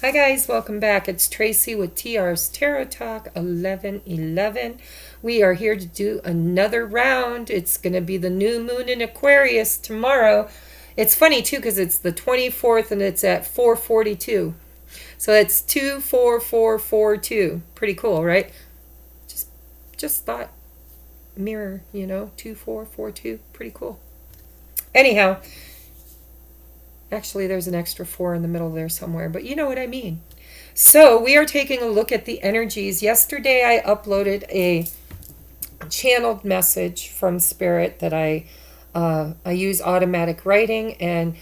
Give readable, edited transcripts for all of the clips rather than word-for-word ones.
Hi guys, welcome back. It's Tracy with TR's Tarot Talk 1111. We are here to do another round. It's going to be the new moon in Aquarius tomorrow. It's funny too because it's the 24th and it's at 4:42. So it's 24442. Pretty cool, right? Just thought mirror, 2442. Pretty cool. Anyhow, actually, there's an extra 4 in the middle there somewhere, but you know what I mean. So we are taking a look at the energies. Yesterday, I uploaded a channeled message from Spirit that I use automatic writing, and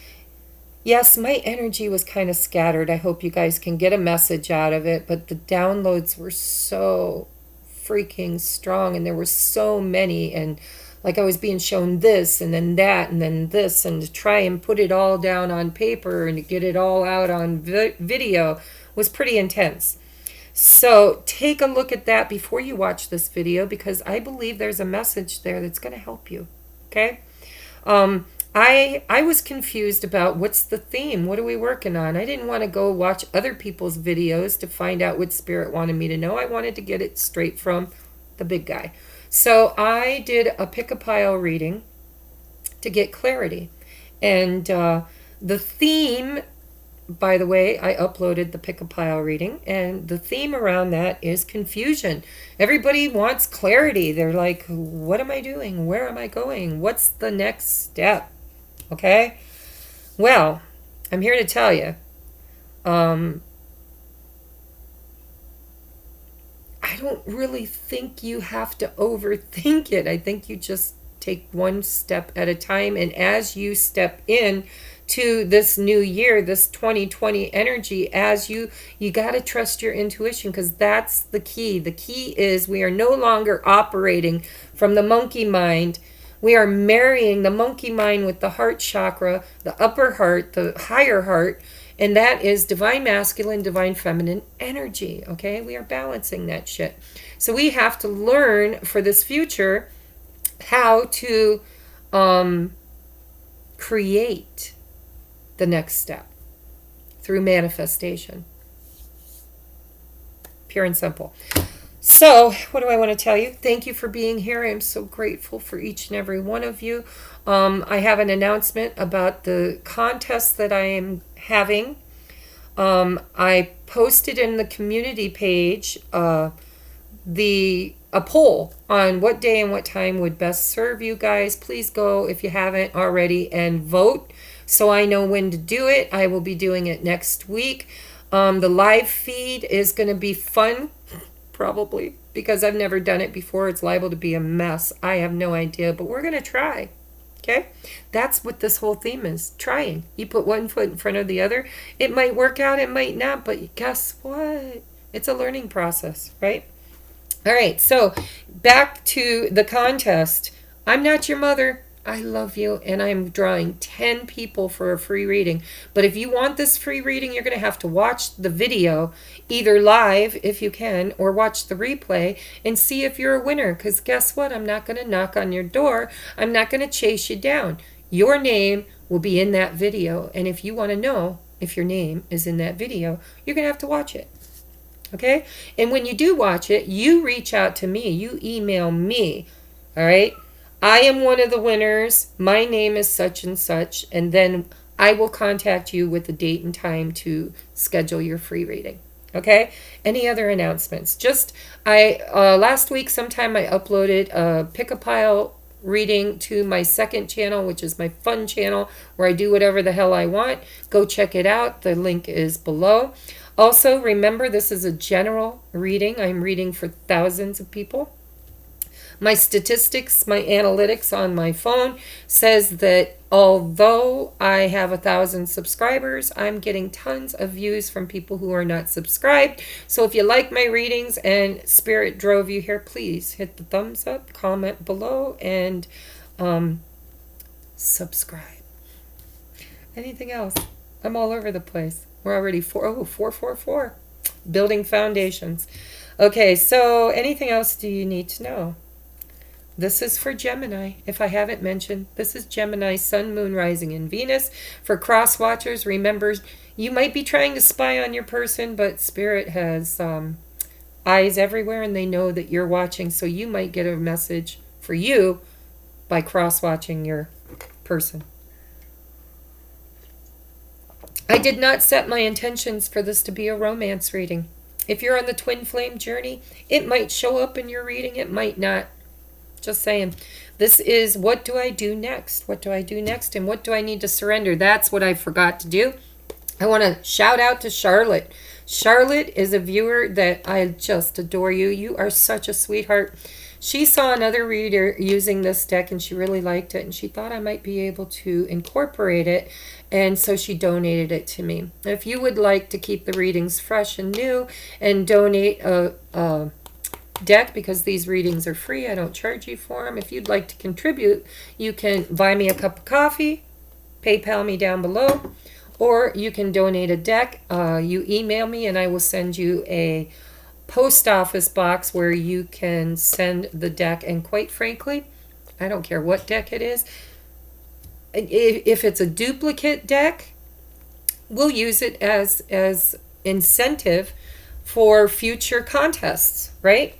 yes, my energy was kind of scattered. I hope you guys can get a message out of it, but the downloads were so freaking strong, and there were so many, and like I was being shown this and then that and then this, and to try and put it all down on paper and to get it all out on video was pretty intense. So take a look at that before you watch this video, because I believe there's a message there that's going to help you. Okay? I was confused about what's the theme. What are we working on? I didn't want to go watch other people's videos to find out what Spirit wanted me to know. I wanted to get it straight from the big guy. So I did a pick-a-pile reading to get clarity. And the theme, by the way, I uploaded the pick-a-pile reading, and the theme around that is confusion. Everybody wants clarity. They're like, what am I doing? Where am I going? What's the next step? Okay? Well, I'm here to tell you, I don't really think you have to overthink it. I think you just take one step at a time. And as you step in to this new year, this 2020 energy, as you got to trust your intuition, because that's the key. The key is we are no longer operating from the monkey mind. We are marrying the monkey mind with the heart chakra, the upper heart, the higher heart, and that is divine masculine, divine feminine energy, okay? We are balancing that shit. So we have to learn for this future how to create the next step through manifestation. Pure and simple. So, what do I want to tell you? Thank you for being here. I am so grateful for each and every one of you. I have an announcement about the contest that I am having. I posted in the community page a poll on what day and what time would best serve you guys. Please go, if you haven't already, and vote so I know when to do it. I will be doing it next week. The live feed is going to be fun. Probably, because I've never done it before. It's liable to be a mess. I have no idea, but we're going to try. Okay? That's what this whole theme is. Trying. You put one foot in front of the other. It might work out, it might not, but guess what? It's a learning process, right? All right, so back to the contest. I'm not your mother. I love you, and I'm drawing 10 people for a free reading. But if you want this free reading, you're going to have to watch the video, either live if you can, or watch the replay and see if you're a winner. Because guess what? I'm not going to knock on your door. I'm not going to chase you down. Your name will be in that video. And if you want to know if your name is in that video, you're going to have to watch it. Okay? And when you do watch it, you reach out to me. You email me. All right? I am one of the winners. My name is such and such. And then I will contact you with a date and time to schedule your free reading. Okay? Any other announcements? Last week sometime I uploaded a pick-a-pile reading to my second channel, which is my fun channel, where I do whatever the hell I want. Go check it out. The link is below. Also, remember, this is a general reading. I'm reading for thousands of people. My statistics, my analytics on my phone says that although I have 1,000 subscribers, I'm getting tons of views from people who are not subscribed. So if you like my readings and Spirit drove you here, please hit the thumbs up, comment below, and subscribe. Anything else? I'm all over the place. We're already 444. Building foundations. Okay, so anything else do you need to know? This is for Gemini. If I haven't mentioned, this is Gemini, Sun, Moon, Rising, and Venus. For cross watchers, remember, You might be trying to spy on your person, but Spirit has eyes everywhere and they know that you're watching. So you might get a message for you by cross-watching your person. I did not set my intentions for this to be a romance reading. If you're on the twin flame journey, it might show up in your reading, it might not. Just saying. This is what do I do next? What do I do next? And what do I need to surrender? That's what I forgot to do. I want to shout out to Charlotte. Charlotte is a viewer that I just adore you. You are such a sweetheart. She saw another reader using this deck and she really liked it and she thought I might be able to incorporate it, and so she donated it to me. If you would like to keep the readings fresh and new and donate a deck, because these readings are free, I don't charge you for them. If you'd like to contribute, you can buy me a cup of coffee, PayPal me down below, or you can donate a deck. You email me and I will send you a post office box where you can send the deck. And quite frankly, I don't care what deck it is. If it's a duplicate deck, we'll use it as incentive for future contests, right?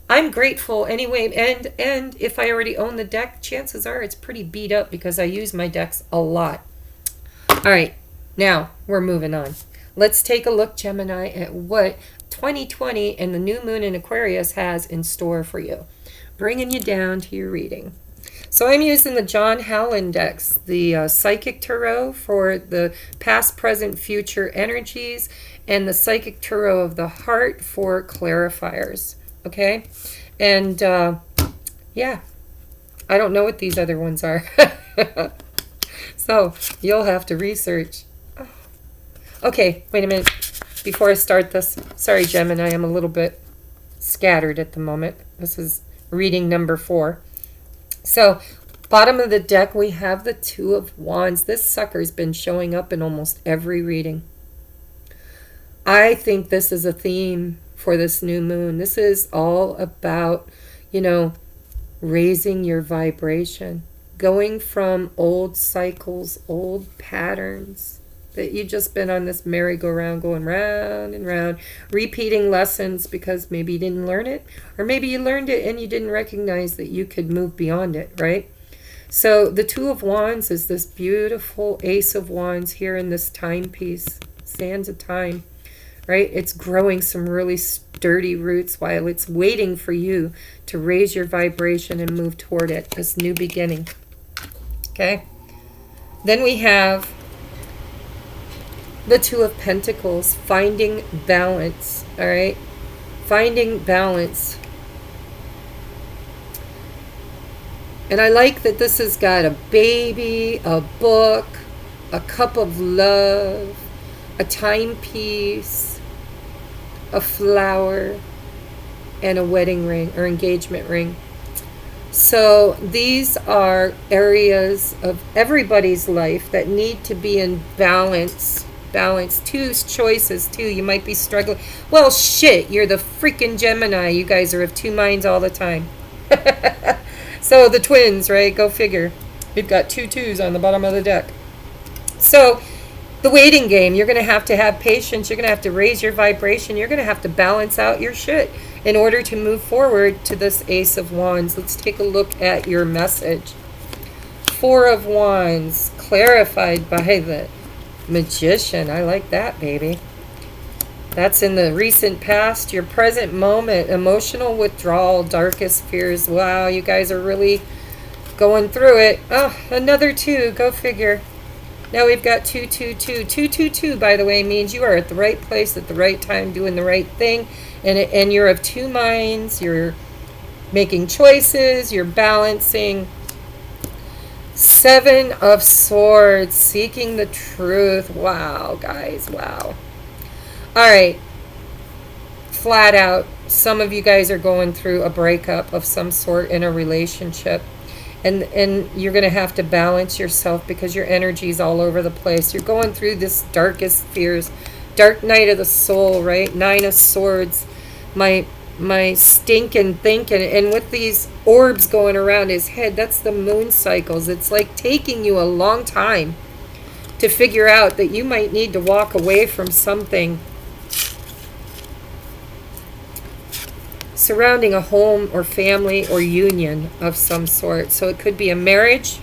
I'm grateful anyway, and if I already own the deck, chances are it's pretty beat up because I use my decks a lot. All right, now we're moving on. Let's take a look, Gemini, at what 2020 and the new moon in Aquarius has in store for you, bringing you down to your reading. So I'm using the John Howland decks, the Psychic Tarot for the past, present, future energies, and the Psychic Tarot of the Heart for clarifiers. Okay, and yeah, I don't know what these other ones are. So you'll have to research. Okay, wait a minute. Before I start this, sorry Gemini, I'm a little bit scattered at the moment. This is reading number 4. So bottom of the deck, we have the Two of Wands. This sucker's been showing up in almost every reading. I think this is a theme for this new moon. This is all about, you know, raising your vibration, going from old cycles, old patterns that you've just been on this merry-go-round going round and round, repeating lessons because maybe you didn't learn it, or maybe you learned it and you didn't recognize that you could move beyond it, right? So the Two of Wands is this beautiful Ace of Wands here in this timepiece, sands of time. Right? It's growing some really sturdy roots while it's waiting for you to raise your vibration and move toward it, this new beginning. Okay? Then we have the Two of Pentacles, finding balance. All right? Finding balance. And I like that this has got a baby, a book, a cup of love, a timepiece, a flower, and a wedding ring or engagement ring. So these are areas of everybody's life that need to be in balance. Balance. Two choices too. You might be struggling. Well, shit, you're the freaking Gemini. You guys are of two minds all the time. So the twins, right? Go figure. We've got 2 twos on the bottom of the deck. So the waiting game, you're going to have patience. You're going to have to raise your vibration. You're going to have to balance out your shit in order to move forward to this Ace of Wands. Let's take a look at your message. 4 of Wands, clarified by the Magician. I like that, baby. That's in the recent past, your present moment, emotional withdrawal, darkest fears. Wow, you guys are really going through it. Oh, another 2, go figure. Now we've got 222. 222, by the way, means you are at the right place at the right time, doing the right thing. And you're of two minds. You're making choices. You're balancing. 7 of Swords, seeking the truth. Wow, guys, wow. All right. Flat out, some of you guys are going through a breakup of some sort in a relationship. And you're going to have to balance yourself because your energy is all over the place. You're going through this darkest fears. Dark night of the soul, right? 9 of Swords. My stinking thinking. And with these orbs going around his head, that's the moon cycles. It's like taking you a long time to figure out that you might need to walk away from something surrounding a home or family or union of some sort. So it could be a marriage.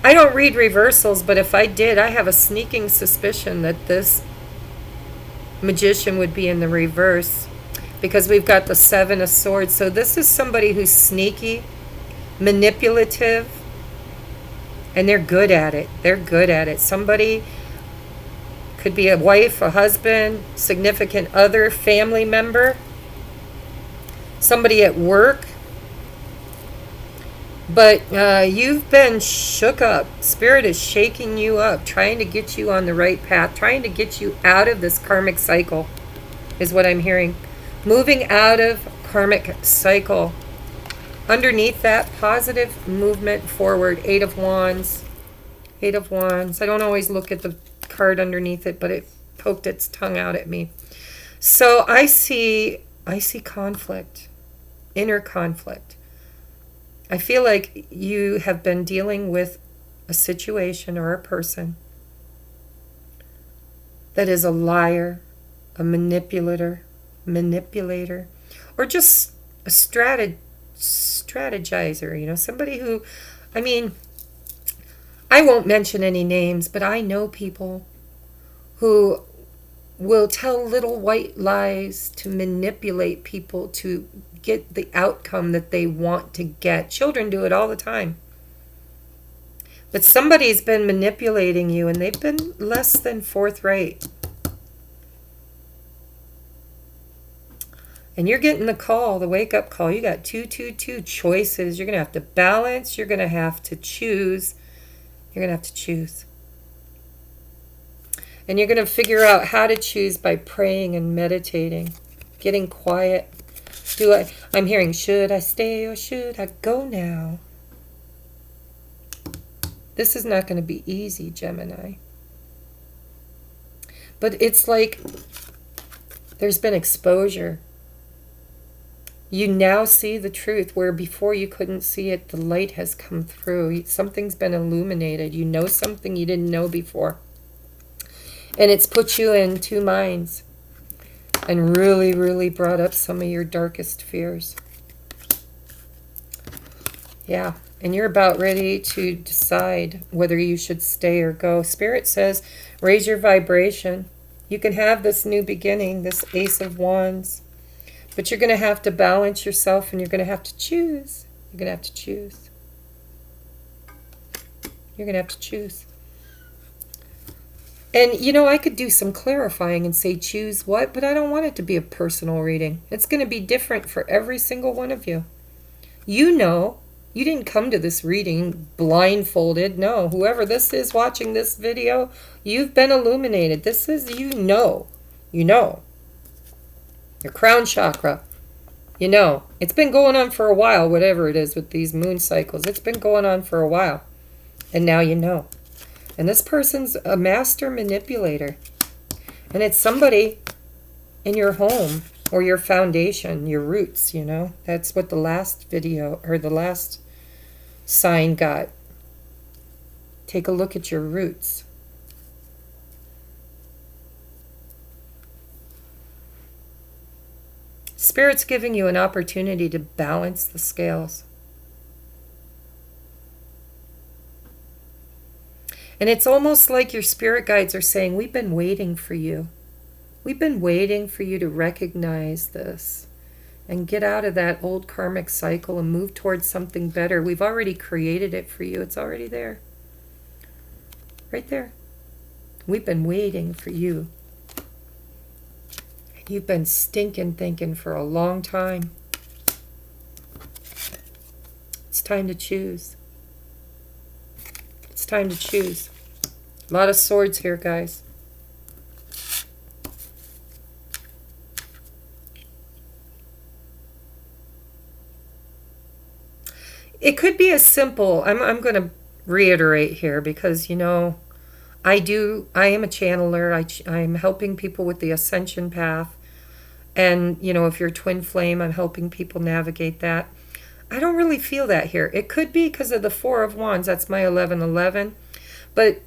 I don't read reversals, but if I did, I have a sneaking suspicion that this magician would be in the reverse, because we've got the Seven of Swords. So this is somebody who's sneaky, manipulative, and they're good at it. They're good at it. Somebody could be a wife, a husband, significant other, family member, somebody at work. But you've been shook up. Spirit is shaking you up, trying to get you on the right path, trying to get you out of this karmic cycle, is what I'm hearing. Moving out of karmic cycle. Underneath that, positive movement forward. Eight of Wands. Eight of Wands. I don't always look at the card underneath it, but it poked its tongue out at me. So I see conflict, inner conflict. I feel like you have been dealing with a situation or a person that is a liar, a manipulator, or just a strategizer, you know, somebody who, I mean, I won't mention any names, but I know people who will tell little white lies to manipulate people to get the outcome that they want to get. Children do it all the time. But somebody's been manipulating you, and they've been less than forthright. And you're getting the call, the wake-up call. You got two choices. You're going to have to balance. You're going to have to choose. You're going to have to choose. And you're going to figure out how to choose by praying and meditating, getting quiet. I'm hearing, should I stay or should I go now? This is not going to be easy, Gemini. But it's like there's been exposure. You now see the truth where before you couldn't see it. The light has come through. Something's been illuminated. You know something you didn't know before. And it's put you in two minds. And really, really brought up some of your darkest fears. Yeah, and you're about ready to decide whether you should stay or go. Spirit says, raise your vibration. You can have this new beginning, this Ace of Wands. But you're going to have to balance yourself, and you're going to have to choose. You're going to have to choose. You're going to have to choose. And, you know, I could do some clarifying and say choose what, but I don't want it to be a personal reading. It's going to be different for every single one of you. You know, you didn't come to this reading blindfolded. No, whoever this is watching this video, you've been illuminated. This is, you know. Your crown chakra, you know. It's been going on for a while, whatever it is with these moon cycles. It's been going on for a while. And now you know. And this person's a master manipulator. And it's somebody in your home or your foundation, your roots, you know. That's what the last video or the last sign got. Take a look at your roots. Spirit's giving you an opportunity to balance the scales. And it's almost like your spirit guides are saying, we've been waiting for you. We've been waiting for you to recognize this and get out of that old karmic cycle and move towards something better. We've already created it for you. It's already there. Right there. We've been waiting for you. You've been stinking thinking for a long time. It's time to choose. It's time to choose. A lot of swords here, guys. It could be as simple. I'm going to reiterate here because, you know, I am a channeler. I'm helping people with the ascension path. And, you know, if you're twin flame, I'm helping people navigate that. I don't really feel that here. It could be because of the Four of Wands. That's my 1111. But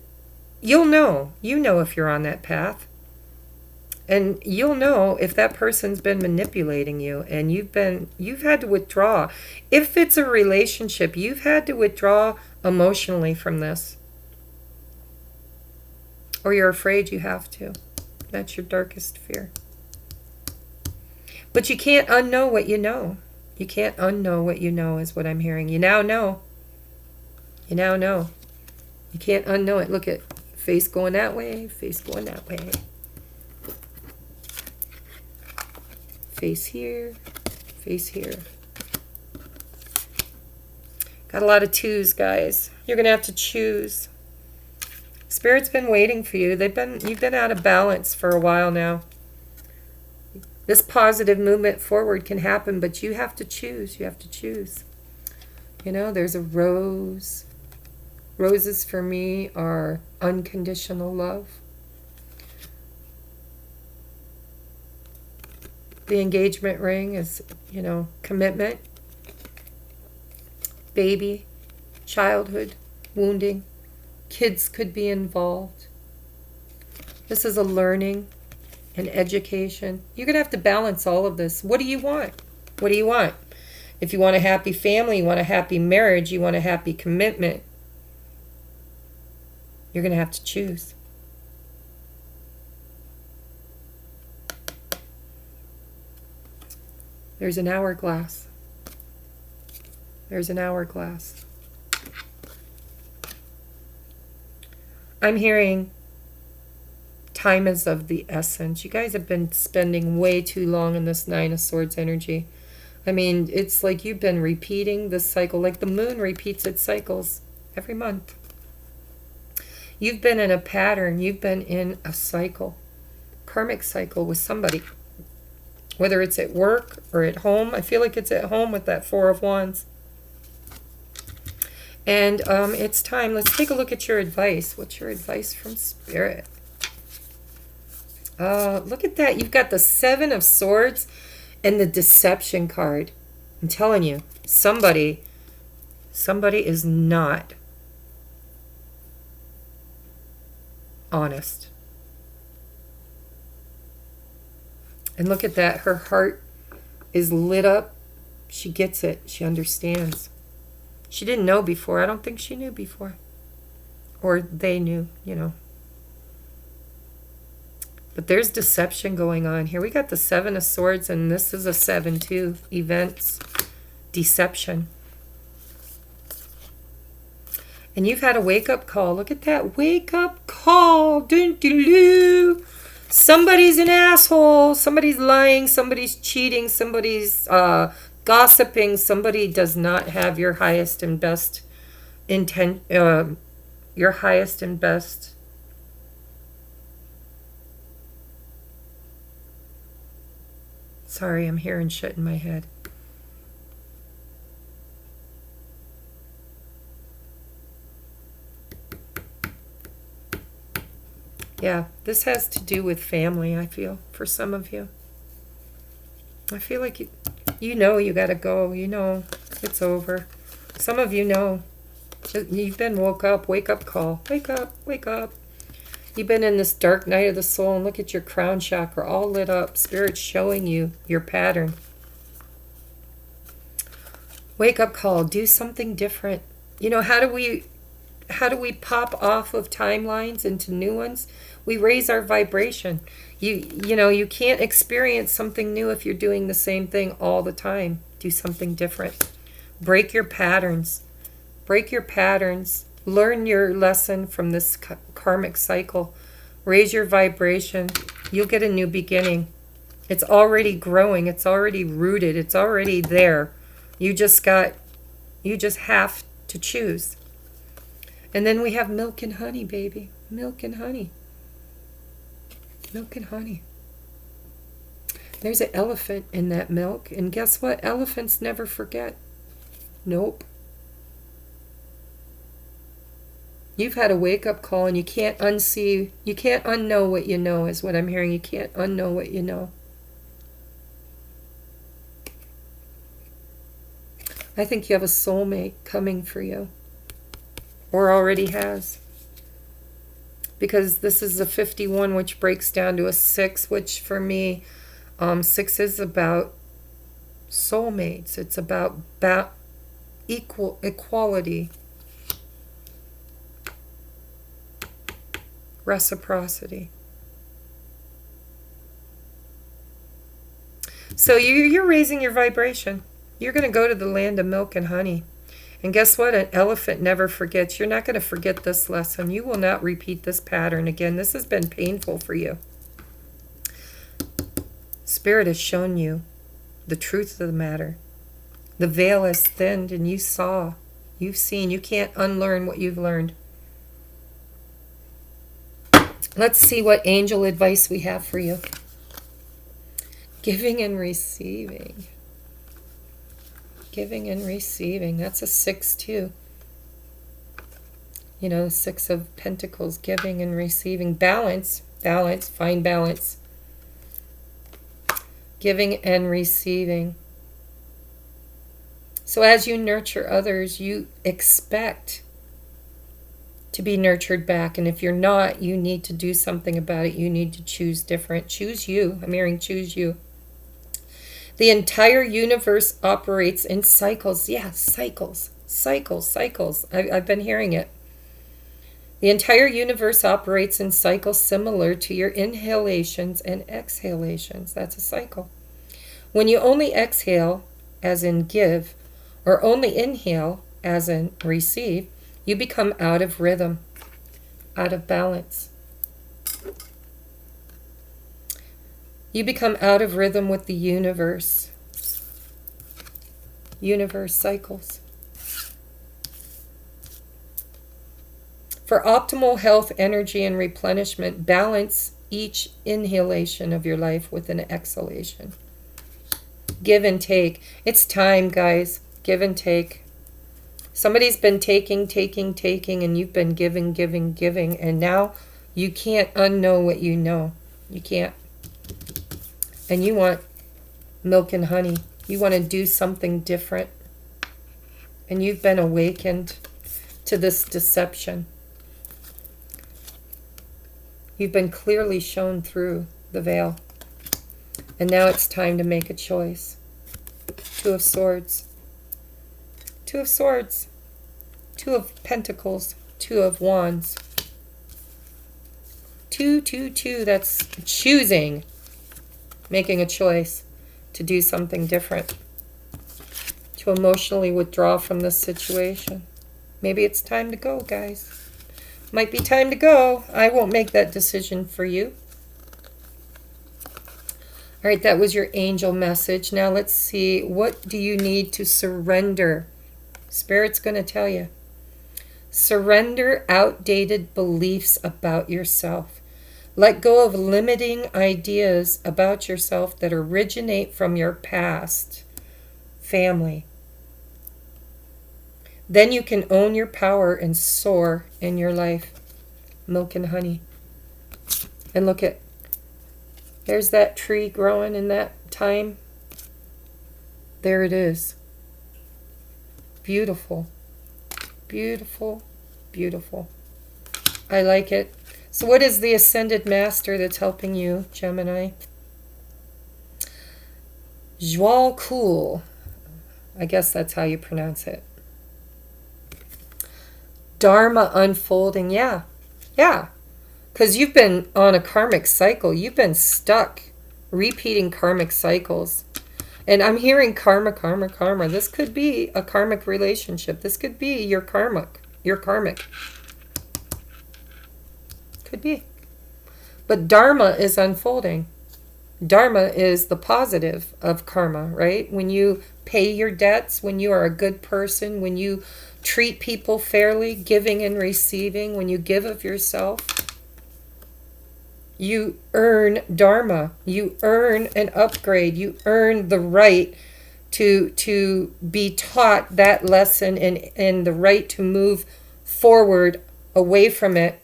you'll know. You know if you're on that path. And you'll know if that person's been manipulating you and you've had to withdraw. If it's a relationship, you've had to withdraw emotionally from this. Or you're afraid you have to. That's your darkest fear. But you can't unknow what you know. You can't unknow what you know is what I'm hearing. You now know. You now know. You can't unknow it. Look at face going that way, face going that way. Face here, face here. Got a lot of twos, guys. You're going to have to choose. Spirit's been waiting for you. You've been out of balance for a while now. This positive movement forward can happen, but you have to choose. You have to choose. You know, there's a rose. Roses for me are unconditional love. The engagement ring is, you know, commitment. Baby, childhood, wounding. Kids could be involved. This is a learning and education. You're going to have to balance all of this. What do you want? What do you want? If you want a happy family, you want a happy marriage, you want a happy commitment, you're going to have to choose. There's an hourglass. There's an hourglass. I'm hearing time is of the essence. You guys have been spending way too long in this Nine of Swords energy. I mean, it's like you've been repeating this cycle, like the moon repeats its cycles every month. You've been in a pattern. You've been in a cycle, karmic cycle with somebody. Whether it's at work or at home. I feel like it's at home with that Four of Wands. And it's time. Let's take a look at your advice. What's your advice from Spirit? Look at that. You've got the Seven of Swords and the Deception card. I'm telling you, somebody is not honest. And look at that. Her heart is lit up. She gets it. She understands. She didn't know before. I don't think she knew before. Or they knew, you know. But there's deception going on here. We got the Seven of Swords, and this is a 7 too. Events. Deception. And you've had a wake-up call. Look at that wake-up call. Doo-doo-doo. Somebody's an asshole. Somebody's lying. Somebody's cheating. Somebody's gossiping. Somebody does not have your highest and best intent. Your highest and best. Sorry, I'm hearing shit in my head. Yeah, this has to do with family, I feel, for some of you. I feel like you know you got to go. You know it's over. Some of you know. You've been woke up. Wake up call. Wake up. Wake up. You've been in this dark night of the soul, and look at your crown chakra all lit up. Spirit's showing you your pattern. Wake up call. Do something different. You know, how do we pop off of timelines into new ones? We raise our vibration. You know, you can't experience something new if you're doing the same thing all the time. Do something different. Break your patterns. Break your patterns. Learn your lesson from this karmic cycle. Raise your vibration. You'll get a new beginning. It's already growing. It's already rooted. It's already there. You just have to choose. And then we have milk and honey, baby. Milk and honey. Milk and honey. There's an elephant in that milk. And guess what? Elephants never forget. Nope. You've had a wake-up call, and you can't unsee. You can't unknow what you know, is what I'm hearing. You can't unknow what you know. I think you have a soulmate coming for you, or already has. Because this is a 51, which breaks down to a 6, which for me, 6 is about soulmates. It's about equality, reciprocity. So you're raising your vibration. You're going to go to the land of milk and honey. And guess what? An elephant never forgets. You're not going to forget this lesson. You will not repeat this pattern again. This has been painful for you. Spirit has shown you the truth of the matter. The veil has thinned and you saw. You've seen. You can't unlearn what you've learned. Let's see what angel advice we have for you. Giving and receiving. Giving and receiving. That's a 6 too. You know, 6 of Pentacles. Giving and receiving. Balance. Balance. Find balance. Giving and receiving. So as you nurture others, you expect to be nurtured back. And if you're not, you need to do something about it. You need to choose different. Choose you. I'm hearing choose you. The entire universe operates in cycles. Yeah, cycles. Cycles, cycles. I've been hearing it. The entire universe operates in cycles similar to your inhalations and exhalations. That's a cycle. When you only exhale, as in give, or only inhale, as in receive, you become out of rhythm, out of balance. You become out of rhythm with the universe. Universe cycles. For optimal health, energy, and replenishment, balance each inhalation of your life with an exhalation. Give and take. It's time, guys. Give and take. Somebody's been taking, and you've been giving, and now you can't unknow what you know. You can't. And you want milk and honey. You want to do something different. And you've been awakened to this deception. You've been clearly shown through the veil. And now it's time to make a choice. 2 of Swords. 2 of Swords. 2 of Pentacles. 2 of Wands. 2, 2, 2. That's choosing. Making a choice to do something different. To emotionally withdraw from this situation. Maybe it's time to go, guys. Might be time to go. I won't make that decision for you. All right, that was your angel message. Now let's see, what do you need to surrender? Spirit's going to tell you. Surrender outdated beliefs about yourself. Let go of limiting ideas about yourself that originate from your past family. Then you can own your power and soar in your life. Milk and honey. And look at, there's that tree growing in that time. There it is. Beautiful. Beautiful. Beautiful. I like it. So what is the Ascended Master that's helping you, Gemini? Joal Cool. I guess that's how you pronounce it. Dharma unfolding. Yeah. Yeah. Because you've been on a karmic cycle. You've been stuck repeating karmic cycles. And I'm hearing karma, karma, karma. This could be a karmic relationship. This could be your karmic. Your karmic. Could be. But Dharma is unfolding. Dharma is the positive of karma, right? When you pay your debts, when you are a good person, when you treat people fairly, giving and receiving, when you give of yourself, you earn Dharma. You earn an upgrade. You earn the right to be taught that lesson and the right to move forward away from it,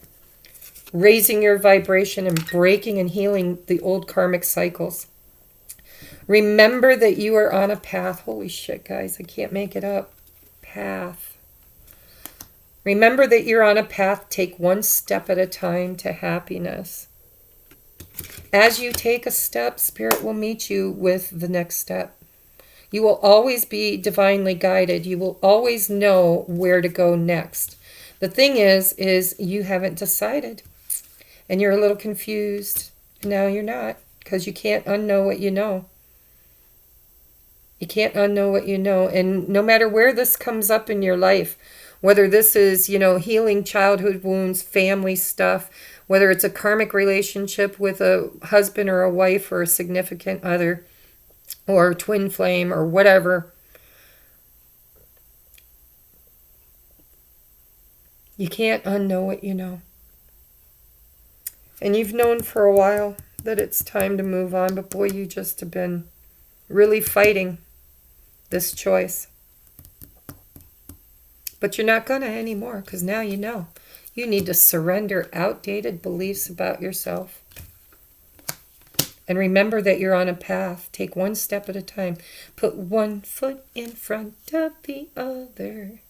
raising your vibration and breaking and healing the old karmic cycles. Remember that you are on a path. Holy shit, guys, I can't make it up. Path. Remember that you're on a path. Take one step at a time to happiness. As you take a step, Spirit will meet you with the next step. You will always be divinely guided. You will always know where to go next. The thing is you haven't decided. And you're a little confused. Now you're not, because you can't unknow what you know. You can't unknow what you know. And no matter where this comes up in your life, whether this is, healing childhood wounds, family stuff, whether it's a karmic relationship with a husband or a wife or a significant other or a twin flame or whatever, you can't unknow what you know. And you've known for a while that it's time to move on, but boy, you just have been really fighting this choice. But you're not gonna anymore, because now you know. You need to surrender outdated beliefs about yourself. And remember that you're on a path. Take one step at a time. Put one foot in front of the other.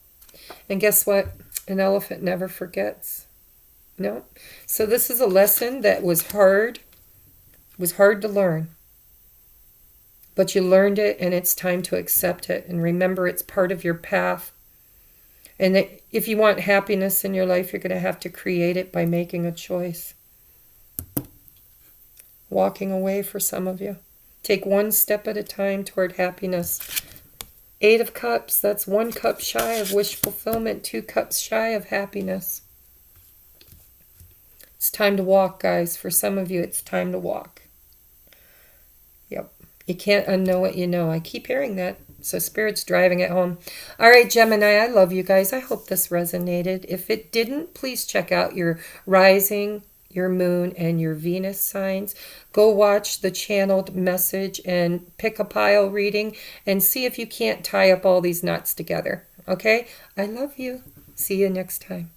And guess what? An elephant never forgets. No. So this is a lesson that was hard. It was hard to learn. But you learned it, and it's time to accept it. And remember, it's part of your path. And that if you want happiness in your life, you're going to have to create it by making a choice. Walking away for some of you. Take one step at a time toward happiness. 8 of Cups, that's 1 cup shy of wish fulfillment, 2 cups shy of happiness. It's time to walk, guys. For some of you, it's time to walk. Yep. You can't unknow what you know. I keep hearing that. So Spirit's driving it home. All right, Gemini, I love you guys. I hope this resonated. If it didn't, please check out your rising, your moon, and your Venus signs. Go watch the channeled message and pick a pile reading and see if you can't tie up all these knots together. Okay? I love you. See you next time.